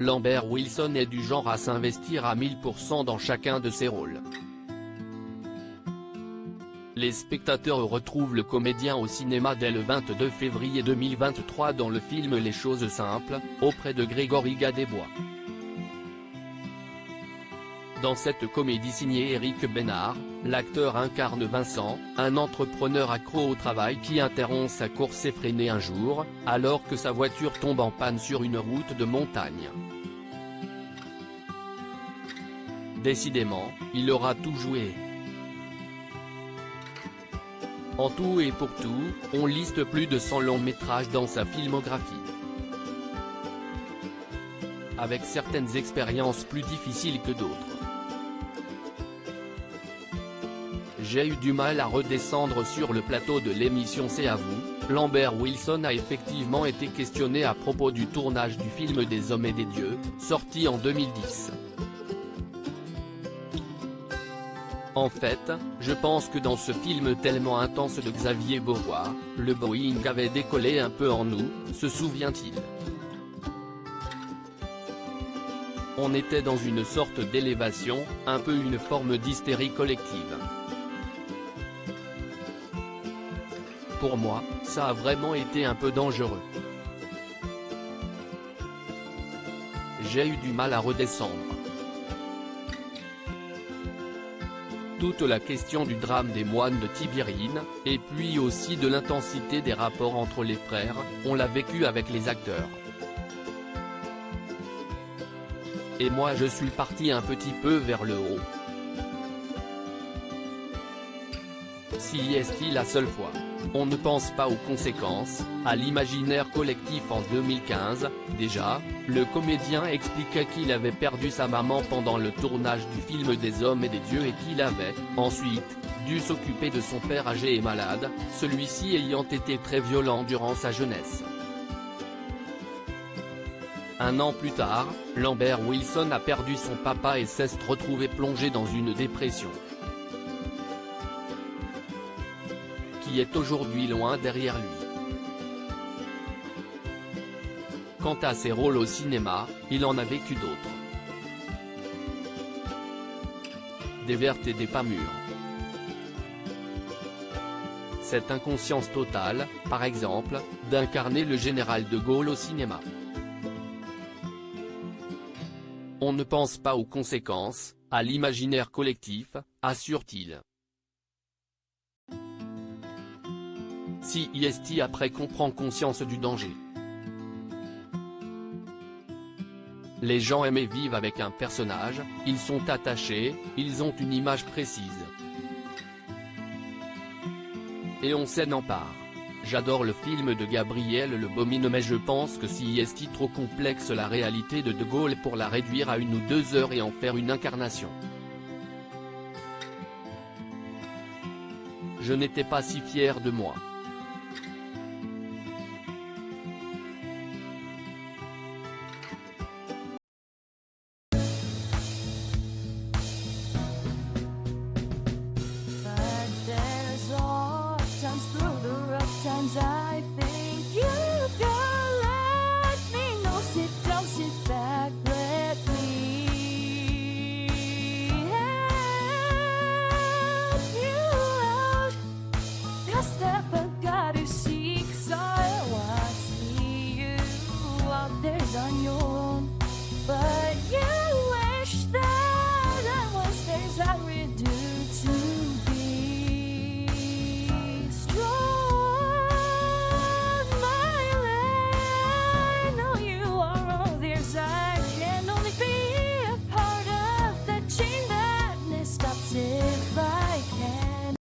Lambert Wilson est du genre à s'investir à 1000% dans chacun de ses rôles. Les spectateurs retrouvent le comédien au cinéma dès le 22 février 2023 dans le film Les choses simples, auprès de Grégory Gadebois. Dans cette comédie signée Éric Bénard, l'acteur incarne Vincent, un entrepreneur accro au travail qui interrompt sa course effrénée un jour, alors que sa voiture tombe en panne sur une route de montagne. Décidément, il aura tout joué. En tout et pour tout, on liste plus de 100 longs métrages dans sa filmographie. Avec certaines expériences plus difficiles que d'autres. J'ai eu du mal à redescendre sur le plateau de l'émission C'est à vous. Lambert Wilson a effectivement été questionné à propos du tournage du film Des hommes et des dieux, sorti en 2010. En fait, je pense que dans ce film tellement intense de Xavier Beauvoir, le Boeing avait décollé un peu en nous, se souvient-il. On était dans une sorte d'élévation, un peu une forme d'hystérie collective. Pour moi, ça a vraiment été un peu dangereux. J'ai eu du mal à redescendre. Toute la question du drame des moines de Tibérine, et puis aussi de l'intensité des rapports entre les frères, on l'a vécu avec les acteurs. Et moi je suis parti un petit peu vers le haut. Si est-il la seule fois. On ne pense pas aux conséquences, à l'imaginaire collectif. En 2015, déjà, le comédien expliquait qu'il avait perdu sa maman pendant le tournage du film Des hommes et des dieux et qu'il avait, ensuite, dû s'occuper de son père âgé et malade, celui-ci ayant été très violent durant sa jeunesse. Un an plus tard, Lambert Wilson a perdu son papa et s'est retrouvé plongé dans une dépression. Qui est aujourd'hui loin derrière lui. Quant à ses rôles au cinéma, il en a vécu d'autres. Des vertes et des pas mûres. Cette inconscience totale, par exemple, d'incarner le général de Gaulle au cinéma. On ne pense pas aux conséquences, à l'imaginaire collectif, assure-t-il. Si est après qu'on prend conscience du danger. Les gens aiment et vivent avec un personnage, ils sont attachés, ils ont une image précise. Et on s'en empare. J'adore le film de Gabriel Le Baume mais je pense que si est trop complexe la réalité de Gaulle pour la réduire à 1 ou 2 heures et en faire une incarnation. Je n'étais pas si fier de moi.